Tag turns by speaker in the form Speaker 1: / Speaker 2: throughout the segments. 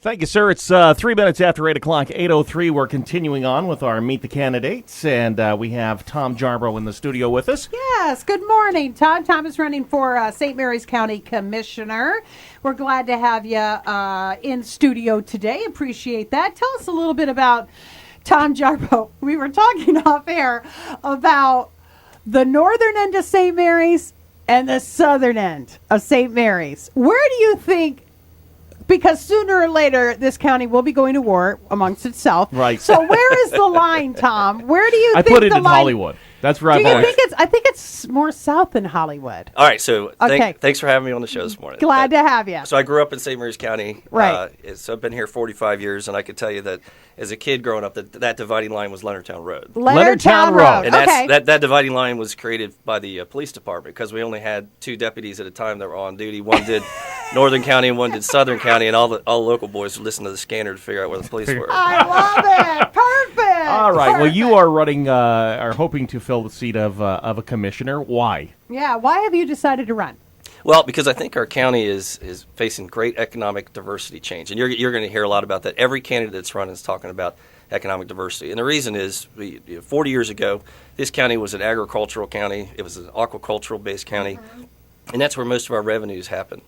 Speaker 1: Thank you, sir. It's 3 minutes after 8 o'clock, 8:03. We're continuing on with our Meet the Candidates, and we have Tom Jarboe in the studio with us.
Speaker 2: Yes, good morning, Tom. Tom is running for St. Mary's County Commissioner. We're glad to have you in studio today. Appreciate that. Tell us a little bit about Tom Jarboe. We were talking off air about the northern end of St. Mary's and the southern end of St. Mary's. Where do you think, because sooner or later this county will be going to war amongst itself.
Speaker 1: Right.
Speaker 2: So where is the line, Tom? Where do you think
Speaker 1: I put it
Speaker 2: the
Speaker 1: in
Speaker 2: line?
Speaker 1: Hollywood. That's right.
Speaker 2: Do you think it's? I think it's more south than Hollywood.
Speaker 3: All right, so
Speaker 2: Okay.
Speaker 3: thanks for having me on the show this morning.
Speaker 2: Glad to have you.
Speaker 3: So I grew up in St. Mary's County.
Speaker 2: Right.
Speaker 3: So I've been here 45 years, and I can tell you that as a kid growing up, that dividing line was Leonardtown Road.
Speaker 2: Leonardtown Road.
Speaker 3: And
Speaker 2: Okay.
Speaker 3: that dividing line was created by the police department because we only had two deputies at a time that were on duty. One did Northern County and one did Southern County, and all the local boys would listen to the scanner to figure out where the police were.
Speaker 2: I love it. Perfect.
Speaker 1: All right. Well,
Speaker 2: Perfect.
Speaker 1: you are running, are hoping to fill the seat of a commissioner. Why?
Speaker 2: Yeah. Why have you decided to run?
Speaker 3: Well, because I think our county is facing great economic diversity change, and you're going to hear a lot about that. Every candidate that's running is talking about economic diversity, and the reason is 40 years ago, this county was an agricultural county. It was an aquacultural-based county, and that's where most of our revenues happen.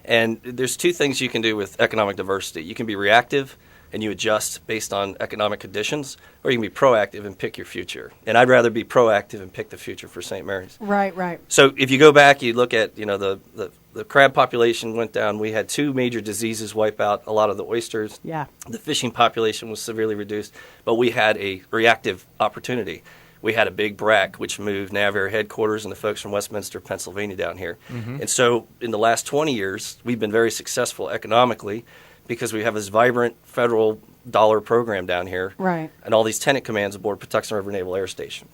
Speaker 3: And there's two things you can do with economic diversity. You can be reactive, and you adjust based on economic conditions, or you can be proactive and pick your future. And I'd rather be proactive and pick the future for St. Mary's.
Speaker 2: Right. Right.
Speaker 3: So if you go back, you look at, the crab population went down. We had two major diseases wipe out a lot of the oysters.
Speaker 2: Yeah.
Speaker 3: The fishing population was severely reduced, but we had a reactive opportunity. We had a big BRAC, which moved Navair headquarters and the folks from Westminster, Pennsylvania down here. And so in the last 20 years, we've been very successful economically because we have this vibrant federal dollar program down here.
Speaker 2: Right.
Speaker 3: And all these tenant commands aboard Patuxent River Naval Air Station.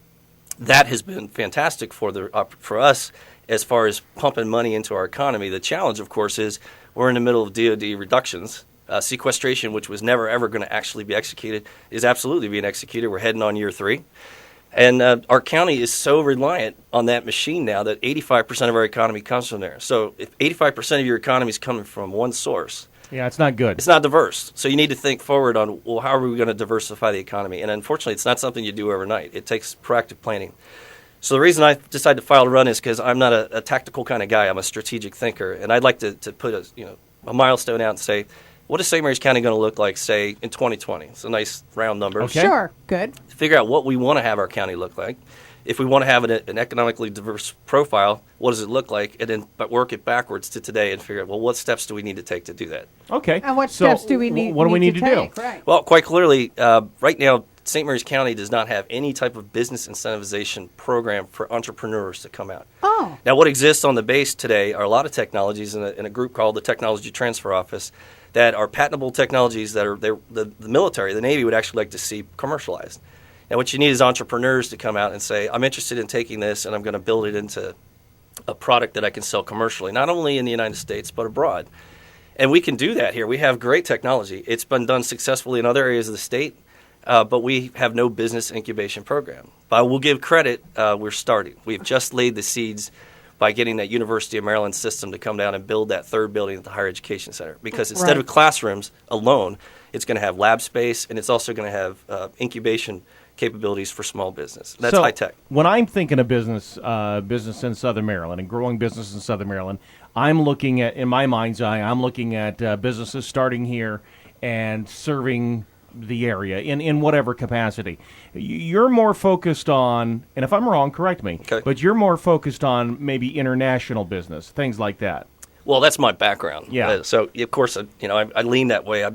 Speaker 3: That has been fantastic for us as far as pumping money into our economy. The challenge, of course, is we're in the middle of DOD reductions. Sequestration, which was never, ever going to actually be executed, is absolutely being executed. We're heading on year 3. And our county is so reliant on that machine now that 85% of our economy comes from there. So if 85% of your economy is coming from one source,
Speaker 1: Yeah, it's not good.
Speaker 3: it's not diverse. So you need to think forward on, well, how are we going to diversify the economy? And unfortunately, it's not something you do overnight. It takes proactive planning. So the reason I decided to file to run is because I'm not a tactical kind of guy. I'm a strategic thinker. And I'd like to put a milestone out and say, what is St. Mary's County going to look like, say, in 2020? It's a nice round number.
Speaker 1: Okay.
Speaker 2: Sure. Good.
Speaker 3: Figure out what we want to have our county look like. If we want to have an economically diverse profile, what does it look like? And then work it backwards to today and figure out, well, what steps do we need to take to do that?
Speaker 1: Okay.
Speaker 2: And what
Speaker 1: So,
Speaker 2: steps do we need?
Speaker 1: What do we need to do?
Speaker 2: take? Right.
Speaker 3: Well, quite clearly, right now, St. Mary's County does not have any type of business incentivization program for entrepreneurs to come out.
Speaker 2: Oh.
Speaker 3: Now, what exists on the base today are a lot of technologies in a group called the Technology Transfer Office that are patentable technologies that are the military, the Navy, would actually like to see commercialized. And what you need is entrepreneurs to come out and say, I'm interested in taking this and I'm going to build it into a product that I can sell commercially, not only in the United States, but abroad. And we can do that here. We have great technology. It's been done successfully in other areas of the state, but we have no business incubation program. But I will give credit, we're starting. We've just laid the seeds by getting that University of Maryland system to come down and build that third building at the Higher Education Center. Because instead of classrooms alone, it's going to have lab space, and it's also going to have incubation capabilities for small business. That's
Speaker 1: So,
Speaker 3: high tech.
Speaker 1: When I'm thinking of business in Southern Maryland and growing business in Southern Maryland, I'm looking at, in my mind's eye, I'm looking at businesses starting here and serving the area in whatever capacity. You're more focused on, and if I'm wrong, correct me,
Speaker 3: Okay.
Speaker 1: but you're more focused on maybe international business, things like that.
Speaker 3: Well, that's my background.
Speaker 1: Yeah.
Speaker 3: So, of course, I lean that way.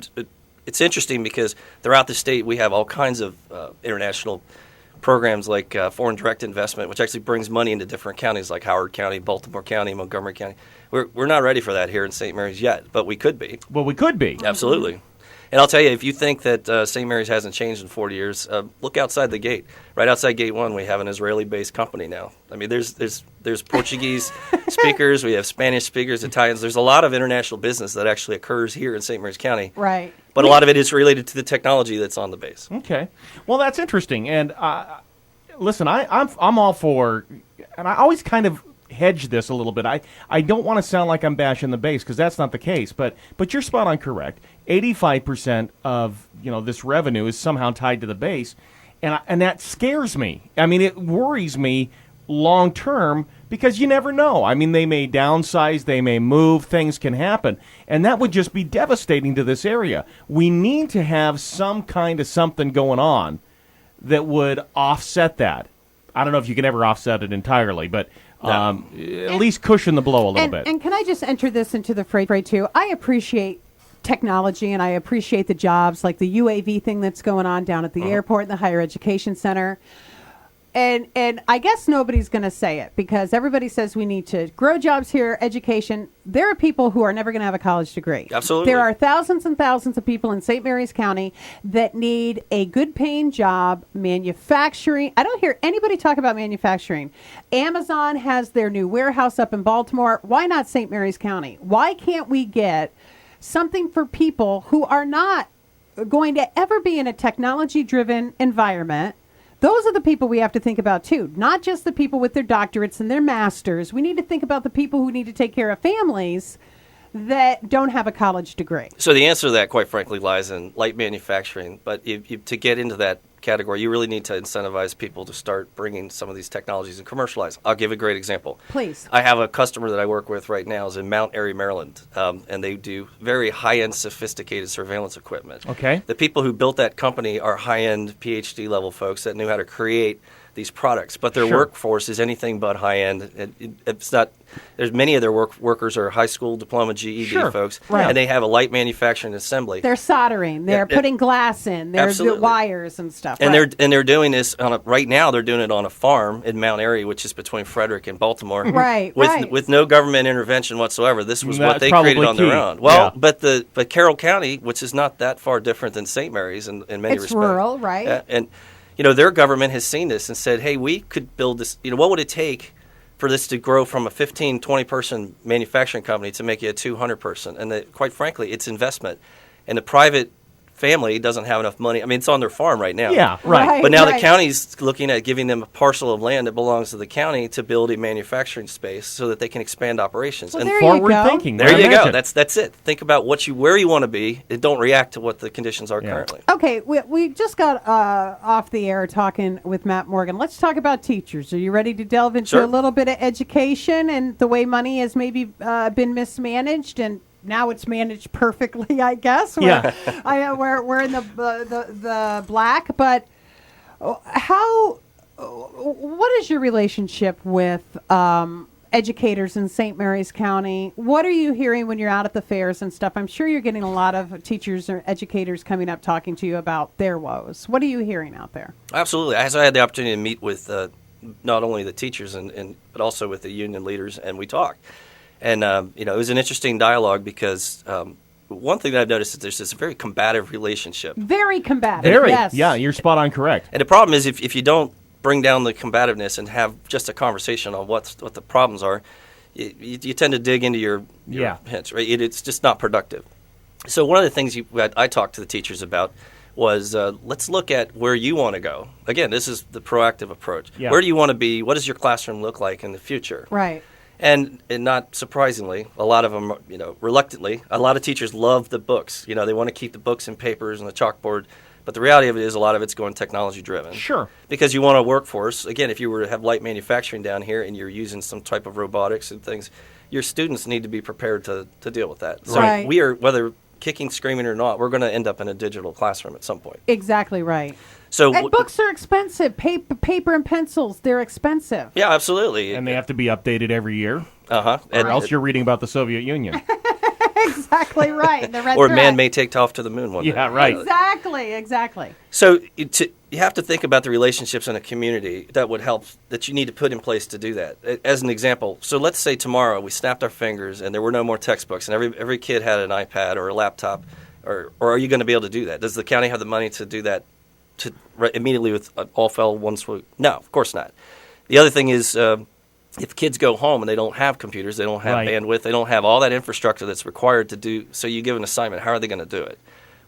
Speaker 3: It's interesting because throughout the state we have all kinds of international programs like foreign direct investment, which actually brings money into different counties like Howard County, Baltimore County, Montgomery County. We're not ready for that here in St. Mary's yet, but we could be.
Speaker 1: Well, we could be.
Speaker 3: Absolutely. And I'll tell you, if you think that St. Mary's hasn't changed in 40 years, look outside the gate. Right outside Gate 1, we have an Israeli-based company now. I mean, there's Portuguese speakers, we have Spanish speakers, Italians. There's a lot of international business that actually occurs here in St. Mary's County.
Speaker 2: Right.
Speaker 3: But a lot of it is related to the technology that's on the base.
Speaker 1: Okay. Well, that's interesting. And listen, I'm all for, and I always kind of hedge this a little bit. I don't want to sound like I'm bashing the base because that's not the case. But you're spot on correct. 85% of this revenue is somehow tied to the base, and that scares me. I mean, it worries me long term because you never know. I mean, they may downsize, they may move, things can happen, and that would just be devastating to this area. We need to have some kind of something going on that would offset that. I don't know if you can ever offset it entirely, but at least cushion the blow a little bit.
Speaker 2: And can I just enter this into the fray too? I appreciate technology and I appreciate the jobs like the UAV thing that's going on down at the airport and the higher education center. And I guess nobody's going to say it because everybody says we need to grow jobs here, education. There are people who are never going to have a college degree.
Speaker 3: Absolutely.
Speaker 2: There are thousands and thousands of people in St. Mary's County that need a good paying job, manufacturing. I don't hear anybody talk about manufacturing. Amazon has their new warehouse up in Baltimore. Why not St. Mary's County? Why can't we get something for people who are not going to ever be in a technology-driven environment? Those are the people we have to think about, too. Not just the people with their doctorates and their masters. We need to think about the people who need to take care of families that don't have a college degree.
Speaker 3: So the answer to that, quite frankly, lies in light manufacturing. But to get into that category, you really need to incentivize people to start bringing some of these technologies and commercialize. I'll give a great example.
Speaker 2: Please.
Speaker 3: I have a customer that I work with right now is in Mount Airy, Maryland, and they do very high-end, sophisticated surveillance equipment.
Speaker 1: Okay.
Speaker 3: The people who built that company are high-end PhD level folks that knew how to create these products, but their workforce is anything but high-end. It's not. There's many of their workers are high school diploma GED folks, and they have a light manufacturing assembly.
Speaker 2: They're soldering. They're putting glass in. They're wires and stuff.
Speaker 3: And they're doing this right now. They're doing it on a farm in Mount Airy, which is between Frederick and Baltimore. With no government intervention whatsoever. This was what they created on their own. Well, but Carroll County, which is not that far different than St. Mary's in many respects.
Speaker 2: It's rural, right?
Speaker 3: And their government has seen this and said, hey, we could build this. What would it take for this to grow from a 15, 20-person manufacturing company to make it a 200-person? And quite frankly, it's investment. And the private family doesn't have enough money. I mean, it's on their farm right now.
Speaker 1: Yeah, right.
Speaker 3: But now the county's looking at giving them a parcel of land that belongs to the county to build a manufacturing space so that they can expand operations.
Speaker 2: Well,
Speaker 3: and
Speaker 2: there
Speaker 1: forward
Speaker 2: you go.
Speaker 1: thinking.
Speaker 3: There you go. That's it. Think about where you want to be. And don't react to what the conditions are currently.
Speaker 2: Okay, we just got off the air talking with Matt Morgan. Let's talk about teachers. Are you ready to delve into a little bit of education and the way money has maybe been mismanaged and now it's managed perfectly, I guess. We're in the black, but what is your relationship with educators in St. Mary's County? What are you hearing when you're out at the fairs and stuff? I'm sure you're getting a lot of teachers or educators coming up talking to you about their woes. What are you hearing out there?
Speaker 3: Absolutely. As I had the opportunity to meet with not only the teachers but also with the union leaders, and we talked. And, it was an interesting dialogue because one thing that I've noticed is there's this very combative relationship.
Speaker 2: Very combative, yes.
Speaker 1: Yeah, you're spot on correct.
Speaker 3: And the problem is if you don't bring down the combativeness and have just a conversation on what the problems are, you tend to dig into your hints, right? It's just not productive. So one of the things I talked to the teachers about was let's look at where you want to go. Again, this is the proactive approach. Yeah. Where do you want to be? What does your classroom look like in the future?
Speaker 2: Right.
Speaker 3: And not surprisingly, a lot of them, reluctantly, a lot of teachers love the books. They want to keep the books and papers and the chalkboard. But the reality of it is a lot of it's going technology-driven.
Speaker 1: Sure.
Speaker 3: Because you want a workforce. Again, if you were to have light manufacturing down here and you're using some type of robotics and things, your students need to be prepared to deal with that. So we are, whether kicking, screaming or not, we're going to end up in a digital classroom at some point.
Speaker 2: Exactly right.
Speaker 3: And
Speaker 2: books are expensive. Paper and pencils, they're expensive.
Speaker 3: Yeah, absolutely.
Speaker 1: And they have to be updated every year.
Speaker 3: Or
Speaker 1: else you're reading about the Soviet Union.
Speaker 2: Exactly right.
Speaker 3: Or man may take off to the moon one day.
Speaker 1: Yeah, right.
Speaker 2: Exactly.
Speaker 3: So you have to think about the relationships in a community that would help, that you need to put in place to do that. As an example, so let's say tomorrow we snapped our fingers and there were no more textbooks and every kid had an iPad or a laptop, or are you going to be able to do that? Does the county have the money to do that immediately with all fell one swoop? No, of course not. The other thing is if kids go home and they don't have computers, they don't have bandwidth, they don't have all that infrastructure that's required to do, so you give an assignment, how are they going to do it?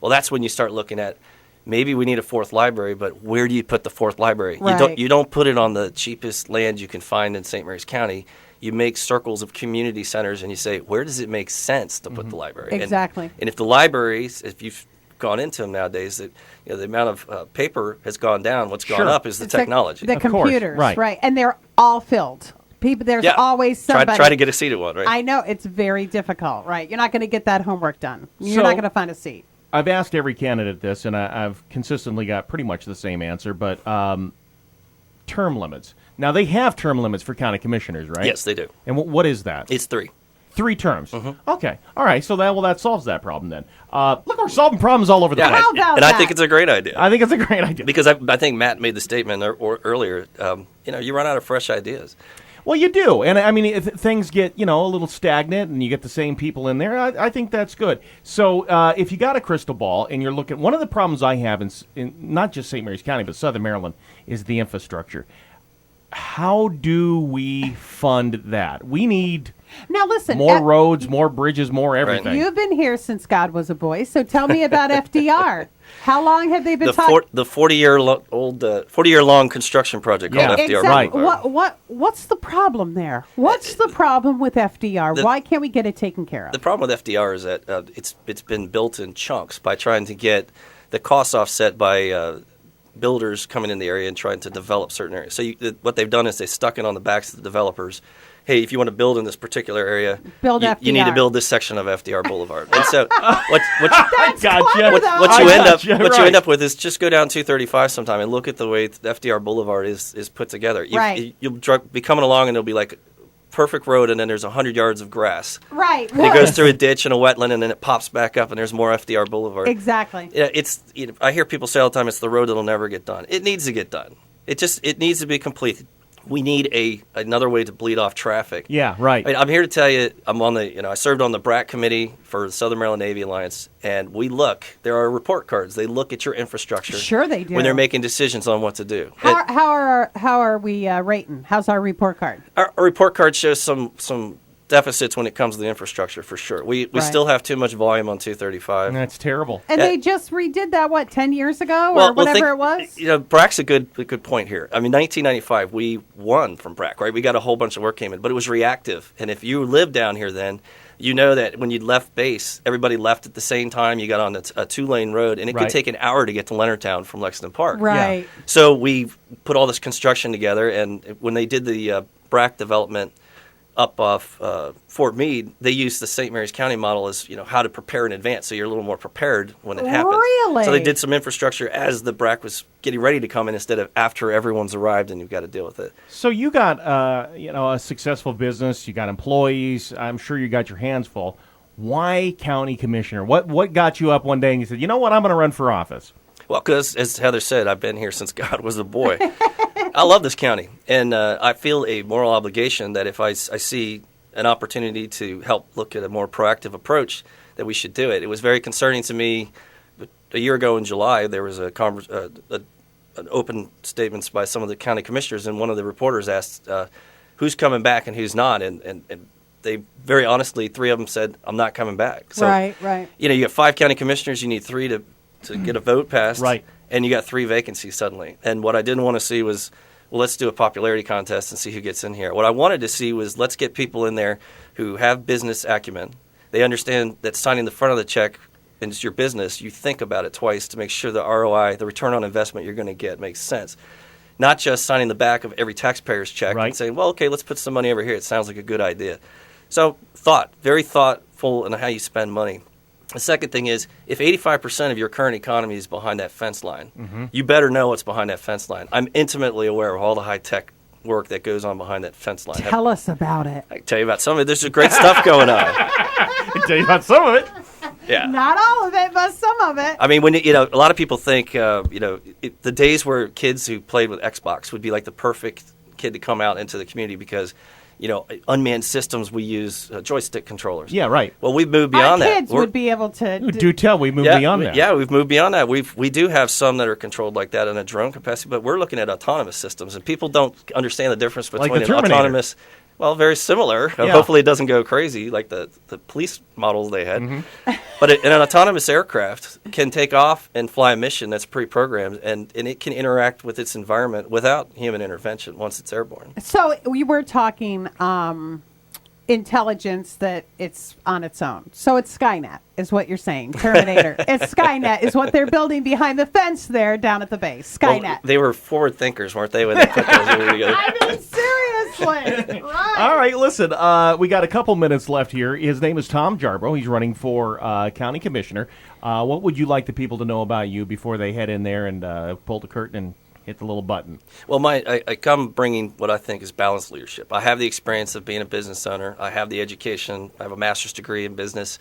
Speaker 3: Well, that's when you start looking at maybe we need a fourth library, but where do you put the fourth library?
Speaker 2: Right.
Speaker 3: You don't put it on the cheapest land you can find in St. Mary's County. you make circles of community centers, and you say, where does it make sense to put the library?
Speaker 2: Exactly.
Speaker 3: And if the libraries, if you've gone into them nowadays, that the amount of paper has gone down. What's gone up is the technology.
Speaker 2: The
Speaker 1: Of course,
Speaker 2: computers,
Speaker 1: right.
Speaker 2: And they're all filled. People, there's always somebody.
Speaker 3: Try to get a seat at one, right?
Speaker 2: I know it's very difficult, right? You're not going to get that homework done. You're
Speaker 1: So-
Speaker 2: not going to find a seat.
Speaker 1: I've asked every candidate this, and I've consistently got pretty much the same answer, but term limits. Now, they have term limits for county commissioners, right?
Speaker 3: Yes, they do.
Speaker 1: And what is that?
Speaker 3: It's 3.
Speaker 1: 3 terms. Okay. All right. So that solves that problem then. Look, we're solving problems all over the place.
Speaker 2: How about
Speaker 3: and
Speaker 2: that?
Speaker 3: I think it's a great idea.
Speaker 1: I think it's a great idea.
Speaker 3: Because I think Matt made the statement earlier, you run out of fresh ideas.
Speaker 1: Well, you do. And I mean, if things get, a little stagnant and you get the same people in there, I think that's good. So if you got a crystal ball and you're looking, one of the problems I have in not just St. Mary's County, but Southern Maryland is the infrastructure. How do we fund that? We need
Speaker 2: Now listen,
Speaker 1: more roads, more bridges, more everything.
Speaker 2: you've been here since God was a boy, so tell me about FDR. How long have they been talking?
Speaker 3: The 40-year long construction project called FDR
Speaker 2: Exactly.
Speaker 3: Boulevard.
Speaker 2: What's the problem there? What's the problem with FDR? Why can't we get it taken care of?
Speaker 3: The problem with FDR is that it's been built in chunks by trying to get the costs offset by builders coming in the area and trying to develop certain areas. So what they've done is they stuck it on the backs of the developers. Hey, if you want to build in this particular area, you need to build this section of FDR Boulevard. And so what you end up with is just go down 235 sometime and look at the way the FDR Boulevard is put together. You'll be coming along and it'll be like perfect road, and then there's 100 yards of grass.
Speaker 2: Right.
Speaker 3: And it goes through a ditch and a wetland, and then it pops back up, and there's more FDR Boulevard.
Speaker 2: Exactly.
Speaker 3: I hear people say all the time, it's the road that'll never get done. It needs to get done. It needs to be completed. We need another way to bleed off traffic.
Speaker 1: Yeah, right.
Speaker 3: I'm here to tell you, I served on the BRAC committee for the Southern Maryland Navy Alliance, and there are report cards. They look at your infrastructure.
Speaker 2: Sure they do.
Speaker 3: When they're making decisions on what to do.
Speaker 2: How are we rating? How's our report card?
Speaker 3: Our report card shows some deficits when it comes to the infrastructure, for sure. We still have too much volume on 235.
Speaker 1: That's terrible.
Speaker 2: And they just redid that, 10 years ago or whatever it was?
Speaker 3: BRAC's a good point here. I mean, 1995, we won from BRAC, right? We got a whole bunch of work came in, but it was reactive. And if you lived down here then, you know that when you left base, everybody left at the same time. You got on a 2-lane road, and it could take an hour to get to Leonardtown from Lexington Park.
Speaker 2: Right.
Speaker 1: Yeah.
Speaker 3: So we put all this construction together, and when they did the BRAC development up off Fort Meade, they used the St. Mary's County model as how to prepare in advance, so you're a little more prepared when it happens.
Speaker 2: Really?
Speaker 3: So they did some infrastructure as the BRAC was getting ready to come in instead of after everyone's arrived and you've got to deal with it.
Speaker 1: So you got a successful business, you got employees. I'm sure you got your hands full. Why county commissioner? What got you up one day and you said, you know what, I'm going to run for office?
Speaker 3: Well, because as Heather said, I've been here since God was a boy. I love this county, and I feel a moral obligation that if I see an opportunity to help look at a more proactive approach, that we should do it. It was very concerning to me. A year ago in July, there was an open statements by some of the county commissioners, and one of the reporters asked who's coming back and who's not, and they very honestly, 3 of them said, I'm not coming back. So,
Speaker 2: right.
Speaker 3: You got 5 county commissioners, you need 3 to get a vote passed.
Speaker 1: Right.
Speaker 3: And you got 3 vacancies suddenly. And what I didn't want to see was, well, let's do a popularity contest and see who gets in here. What I wanted to see was, let's get people in there who have business acumen. They understand that signing the front of the check and it's your business, you think about it twice to make sure the ROI, the return on investment you're going to get, makes sense. Not just signing the back of every taxpayer's check and saying, well, okay, let's put some money over here. It sounds like a good idea. So very thoughtful in how you spend money. The second thing is, if 85% of your current economy is behind that fence line, you better know what's behind that fence line. I'm intimately aware of all the high-tech work that goes on behind that fence line.
Speaker 2: Tell us about it.
Speaker 3: I can tell you about some of it. There's great stuff going on.
Speaker 1: I can tell you about some of it.
Speaker 3: Yeah.
Speaker 2: Not all of it, but some of it.
Speaker 3: I mean, when a lot of people think, the days where kids who played with Xbox would be like the perfect kid to come out into the community because, unmanned systems, we use joystick controllers.
Speaker 1: Yeah, right.
Speaker 3: Well, we've moved beyond
Speaker 2: Our
Speaker 3: that.
Speaker 2: kids would be able to.
Speaker 1: Do tell, we moved beyond that.
Speaker 3: Yeah, we've moved beyond that. We do have some that are controlled like that in a drone capacity, but we're looking at autonomous systems, and people don't understand the difference between
Speaker 1: Like the
Speaker 3: an autonomous Well, very similar.
Speaker 1: Yeah.
Speaker 3: Hopefully it doesn't go crazy like the police models they had.
Speaker 1: Mm-hmm.
Speaker 3: But an autonomous aircraft can take off and fly a mission that's pre-programmed, and it can interact with its environment without human intervention once it's airborne.
Speaker 2: So we were talking intelligence that it's on its own. So it's Skynet, is what you're saying. Terminator. It's Skynet is what they're building behind the fence there down at the base. Skynet.
Speaker 3: Well, they were forward thinkers, weren't they, when they put those two together?
Speaker 2: I mean, seriously. Right.
Speaker 1: All right, listen, we got a couple minutes left here. His name is Tom Jarboe. He's running for county commissioner. What would you like the people to know about you before they head in there and pull the curtain and hit the little button?
Speaker 3: Well, I come bringing what I think is balanced leadership. I have the experience of being a business owner. I have the education. I have a master's degree in business.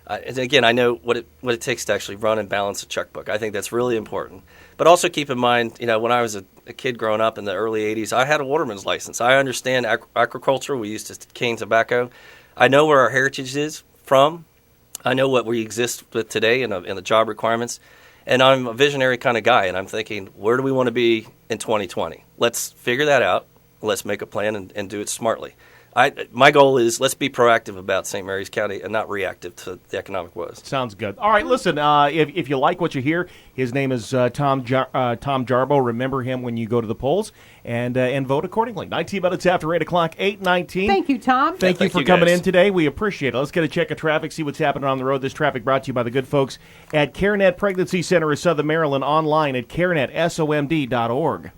Speaker 3: And again, I know what it takes to actually run and balance a checkbook. I think that's really important. But also keep in mind, when I was a kid growing up in the early 80s, I had a waterman's license. I understand agriculture. We used to cane tobacco. I know where our heritage is from. I know what we exist with today and the job requirements. And I'm a visionary kind of guy, and I'm thinking, where do we want to be in 2020? Let's figure that out. Let's make a plan and do it smartly. My goal is let's be proactive about St. Mary's County and not reactive to the economic woes.
Speaker 1: Sounds good. All right, listen, if you like what you hear, his name is Tom Jarboe. Remember him when you go to the polls and vote accordingly. 19 minutes after 8 o'clock, 8:19.
Speaker 2: Thank you, Tom.
Speaker 1: Thank you for
Speaker 3: you
Speaker 1: coming
Speaker 3: guys.
Speaker 1: in today. We appreciate it. Let's get a check of traffic, see what's happening on the road. This traffic brought to you by the good folks at CareNet Pregnancy Center of Southern Maryland, online at carenetsomd.org.